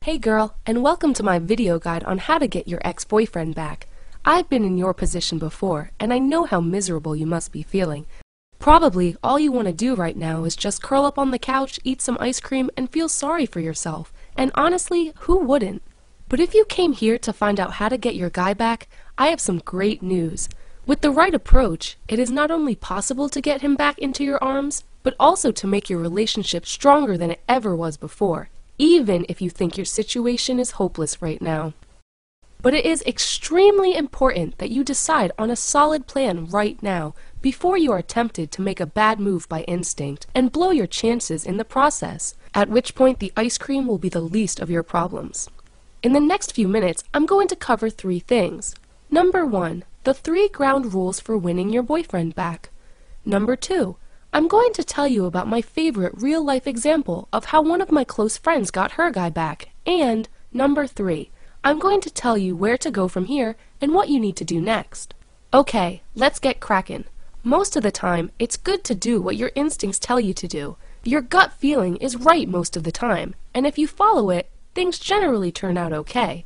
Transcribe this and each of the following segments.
Hey girl, and welcome to my video guide on how to get your ex-boyfriend back. I've been in your position before, and I know how miserable you must be feeling. Probably all you want to do right now is just curl up on the couch, eat some ice cream, and feel sorry for yourself. And honestly, who wouldn't? But if you came here to find out how to get your guy back, I have some great news. With the right approach, it is not only possible to get him back into your arms, but also to make your relationship stronger than it ever was before, even if you think your situation is hopeless right now. But it is extremely important that you decide on a solid plan right now before you are tempted to make a bad move by instinct and blow your chances in the process, at which point the ice cream will be the least of your problems. In the next few minutes, I'm going to cover 3 things. Number 1, the 3 ground rules for winning your boyfriend back. Number 2, I'm going to tell you about my favorite real-life example of how one of my close friends got her guy back. And number 3, I'm going to tell you where to go from here and what you need to do next. Okay, let's get crackin'. Most of the time, it's good to do what your instincts tell you to do. Your gut feeling is right most of the time, and if you follow it, things generally turn out okay.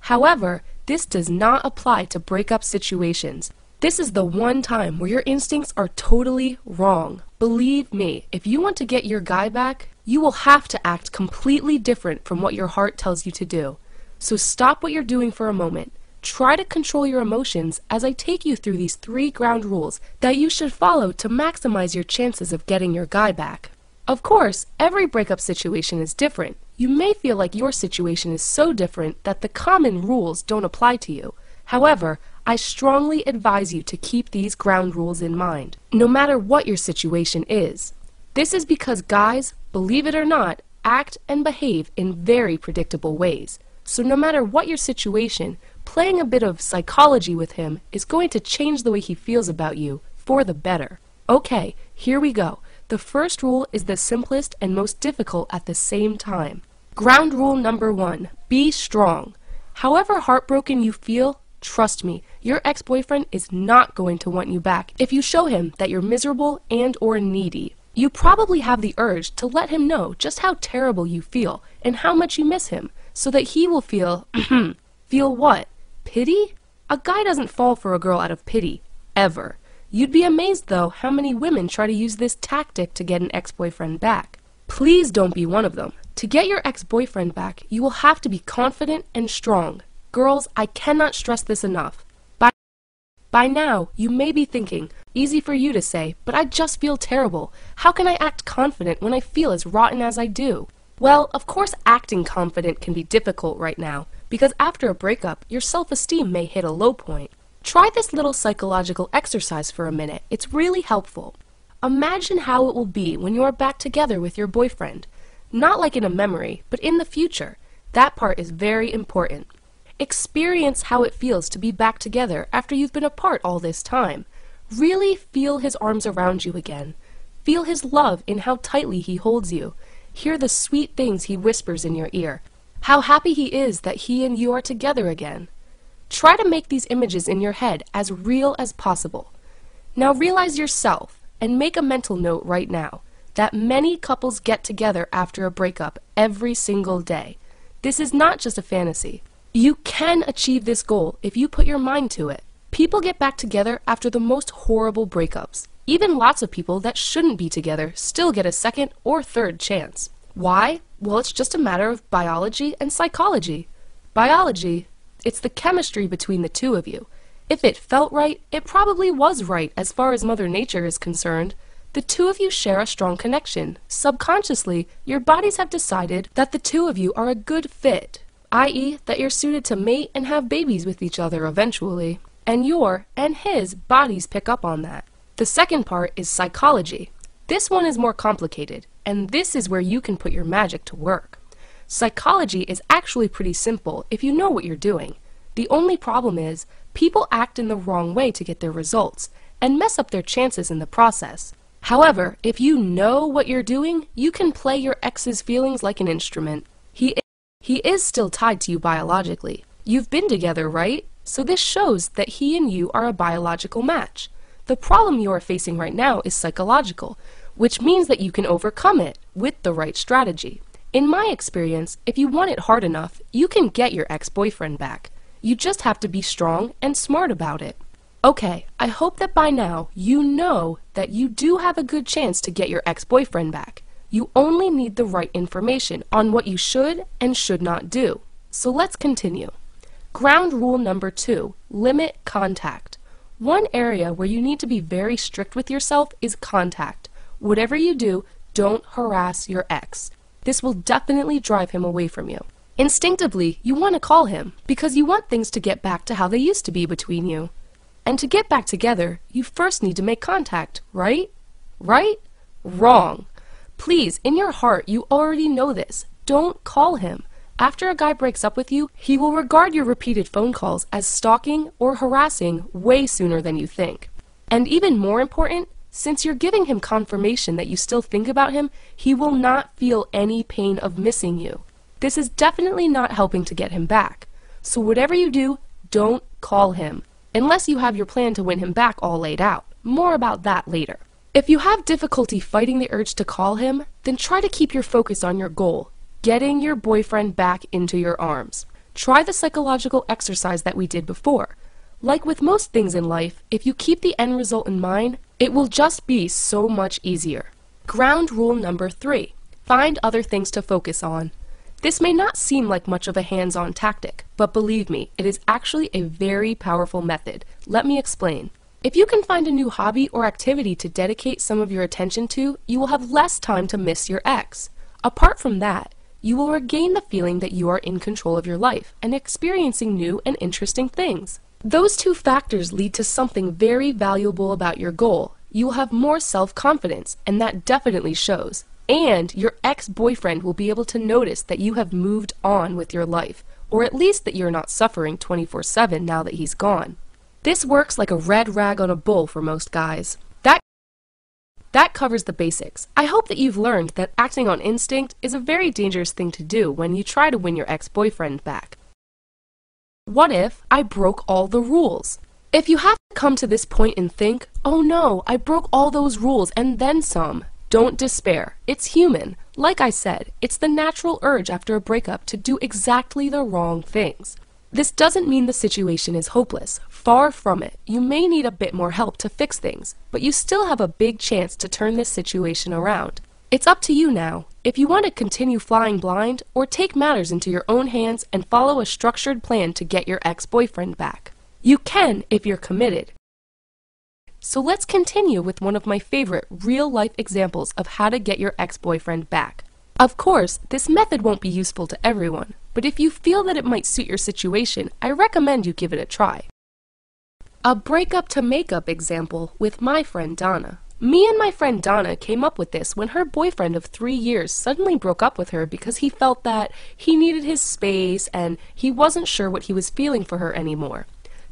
However, this does not apply to breakup situations. This is the one time where your instincts are totally wrong. Believe me, if you want to get your guy back, you will have to act completely different from what your heart tells you to do. So stop what you're doing for a moment. Try to control your emotions as I take you through these 3 ground rules that you should follow to maximize your chances of getting your guy back. Of course, every breakup situation is different. You may feel like your situation is so different that the common rules don't apply to you. However, I strongly advise you to keep these ground rules in mind, no matter what your situation is. This is because guys, believe it or not, act and behave in very predictable ways. So no matter what your situation, playing a bit of psychology with him is going to change the way he feels about you for the better. Okay, here we go. The first rule is the simplest and most difficult at the same time. Ground rule number 1, be strong. However heartbroken you feel, trust me, your ex-boyfriend is not going to want you back if you show him that you're miserable and or needy. You probably have the urge to let him know just how terrible you feel and how much you miss him, so that he will feel, feel what? Pity? A guy doesn't fall for a girl out of pity, ever. You'd be amazed, though, how many women try to use this tactic to get an ex-boyfriend back. Please don't be one of them. To get your ex-boyfriend back, you will have to be confident and strong. Girls, I cannot stress this enough. By now, you may be thinking, easy for you to say, but I just feel terrible. How can I act confident when I feel as rotten as I do? Well, of course acting confident can be difficult right now, because after a breakup, your self-esteem may hit a low point. Try this little psychological exercise for a minute. It's really helpful. Imagine how it will be when you are back together with your boyfriend. Not like in a memory, but in the future. That part is very important. Experience how it feels to be back together after you've been apart all this time. Really feel his arms around you again. Feel his love in how tightly he holds you. Hear the sweet things he whispers in your ear. How happy he is that he and you are together again. Try to make these images in your head as real as possible. Now realize yourself and make a mental note right now that many couples get together after a breakup every single day. This is not just a fantasy. You can achieve this goal if you put your mind to it. People get back together after the most horrible breakups. Even lots of people that shouldn't be together still get a second or third chance. Why? Well, it's just a matter of biology and psychology. Biology, it's the chemistry between the two of you. If it felt right, it probably was right as far as Mother Nature is concerned. The two of you share a strong connection. Subconsciously, your bodies have decided that the two of you are a good fit, i.e. that you're suited to mate and have babies with each other eventually. And your and his bodies pick up on that. The second part is psychology. This one is more complicated, and this is where you can put your magic to work. Psychology is actually pretty simple if you know what you're doing. The only problem is, people act in the wrong way to get their results, and mess up their chances in the process. However, if you know what you're doing, you can play your ex's feelings like an instrument. He is still tied to you biologically. You've been together, right? So this shows that he and you are a biological match. The problem you are facing right now is psychological, which means that you can overcome it with the right strategy. In my experience, if you want it hard enough, you can get your ex-boyfriend back. You just have to be strong and smart about it. Okay, I hope that by now you know that you do have a good chance to get your ex-boyfriend back. You only need the right information on what you should and should not do. So let's continue. Ground rule number 2, limit contact. One area where you need to be very strict with yourself is contact. Whatever you do, don't harass your ex. This will definitely drive him away from you. Instinctively, you want to call him because you want things to get back to how they used to be between you. And to get back together, you first need to make contact, right? Right? Wrong. Please, in your heart, you already know this. Don't call him. After a guy breaks up with you, he will regard your repeated phone calls as stalking or harassing way sooner than you think. And even more important, since you're giving him confirmation that you still think about him, he will not feel any pain of missing you. This is definitely not helping to get him back. So whatever you do, don't call him, unless you have your plan to win him back all laid out. More about that later. If you have difficulty fighting the urge to call him, then try to keep your focus on your goal, getting your boyfriend back into your arms. Try the psychological exercise that we did before. Like with most things in life, if you keep the end result in mind, it will just be so much easier. Ground rule number 3, find other things to focus on. This may not seem like much of a hands-on tactic, but believe me, it is actually a very powerful method. Let me explain. If you can find a new hobby or activity to dedicate some of your attention to, you will have less time to miss your ex. Apart from that, you will regain the feeling that you are in control of your life and experiencing new and interesting things. Those two factors lead to something very valuable about your goal. You will have more self-confidence, and that definitely shows. And your ex-boyfriend will be able to notice that you have moved on with your life, or at least that you're not suffering 24/7 now that he's gone. This works like a red rag on a bull for most guys. That covers the basics. I hope that you've learned that acting on instinct is a very dangerous thing to do when you try to win your ex-boyfriend back. What if I broke all the rules? If you have to come to this point and think, oh no, I broke all those rules and then some, don't despair. It's human. Like I said, it's the natural urge after a breakup to do exactly the wrong things. This doesn't mean the situation is hopeless. Far from it. You may need a bit more help to fix things, but you still have a big chance to turn this situation around. It's up to you now, if you want to continue flying blind or take matters into your own hands and follow a structured plan to get your ex-boyfriend back. You can if you're committed. So let's continue with one of my favorite real-life examples of how to get your ex-boyfriend back. Of course, this method won't be useful to everyone, but if you feel that it might suit your situation, I recommend you give it a try. A breakup to makeup example with my friend Donna. Me and my friend Donna came up with this when her boyfriend of 3 years suddenly broke up with her because he felt that he needed his space and he wasn't sure what he was feeling for her anymore.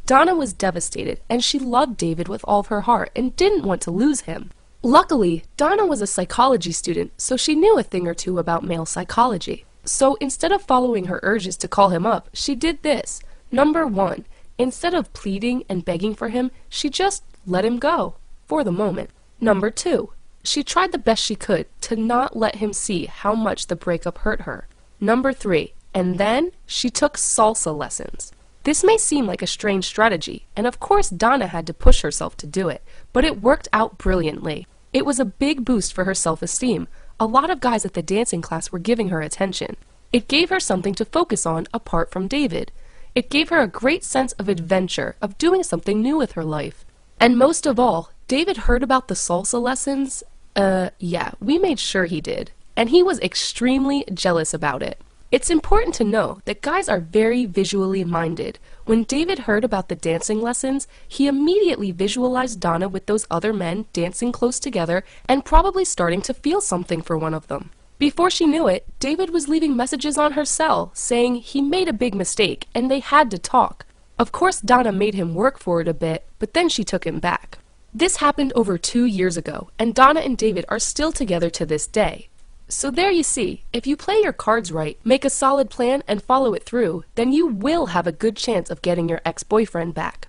Donna was devastated, and she loved David with all of her heart and didn't want to lose him. Luckily, Donna was a psychology student, so she knew a thing or two about male psychology. So instead of following her urges to call him up, she did this. Number 1, instead of pleading and begging for him, she just let him go, for the moment. Number 2, she tried the best she could to not let him see how much the breakup hurt her. Number 3, and then she took salsa lessons. This may seem like a strange strategy, and of course Donna had to push herself to do it, but it worked out brilliantly. It was a big boost for her self-esteem. A lot of guys at the dancing class were giving her attention. It gave her something to focus on apart from David. It gave her a great sense of adventure, of doing something new with her life. And most of all, David heard about the salsa lessons. Yeah, we made sure he did. And he was extremely jealous about it. It's important to know that guys are very visually minded. When David heard about the dancing lessons, he immediately visualized Donna with those other men dancing close together and probably starting to feel something for one of them. Before she knew it, David was leaving messages on her cell saying he made a big mistake and they had to talk. Of course, Donna made him work for it a bit, but then she took him back. This happened over 2 years ago, and Donna and David are still together to this day. So there you see, if you play your cards right, make a solid plan and follow it through, then you will have a good chance of getting your ex-boyfriend back.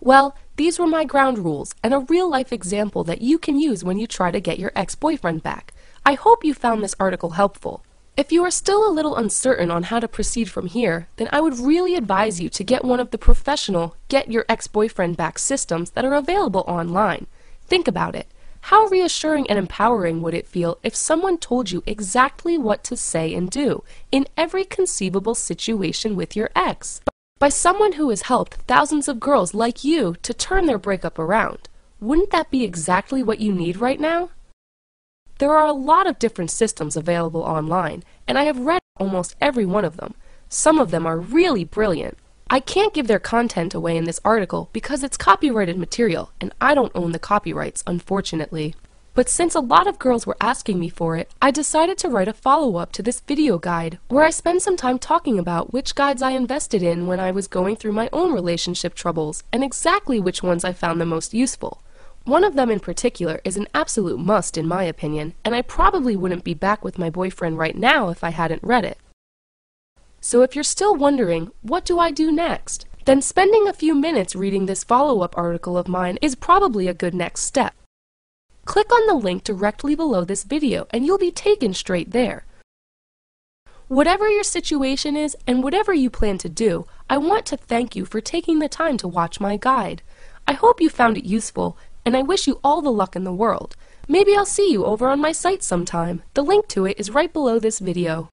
Well, these were my ground rules and a real-life example that you can use when you try to get your ex-boyfriend back. I hope you found this article helpful. If you are still a little uncertain on how to proceed from here, then I would really advise you to get one of the professional Get Your Ex-Boyfriend Back systems that are available online. Think about it. How reassuring and empowering would it feel if someone told you exactly what to say and do in every conceivable situation with your ex? By someone who has helped thousands of girls like you to turn their breakup around. Wouldn't that be exactly what you need right now? There are a lot of different systems available online, and I have read almost every one of them. Some of them are really brilliant. I can't give their content away in this article because it's copyrighted material, and I don't own the copyrights, unfortunately. But since a lot of girls were asking me for it, I decided to write a follow-up to this video guide, where I spend some time talking about which guides I invested in when I was going through my own relationship troubles, and exactly which ones I found the most useful. One of them in particular is an absolute must in my opinion, and I probably wouldn't be back with my boyfriend right now if I hadn't read it. So if you're still wondering, what do I do next? Then spending a few minutes reading this follow-up article of mine is probably a good next step. Click on the link directly below this video and you'll be taken straight there. Whatever your situation is and whatever you plan to do, I want to thank you for taking the time to watch my guide. I hope you found it useful, and I wish you all the luck in the world. Maybe I'll see you over on my site sometime. The link to it is right below this video.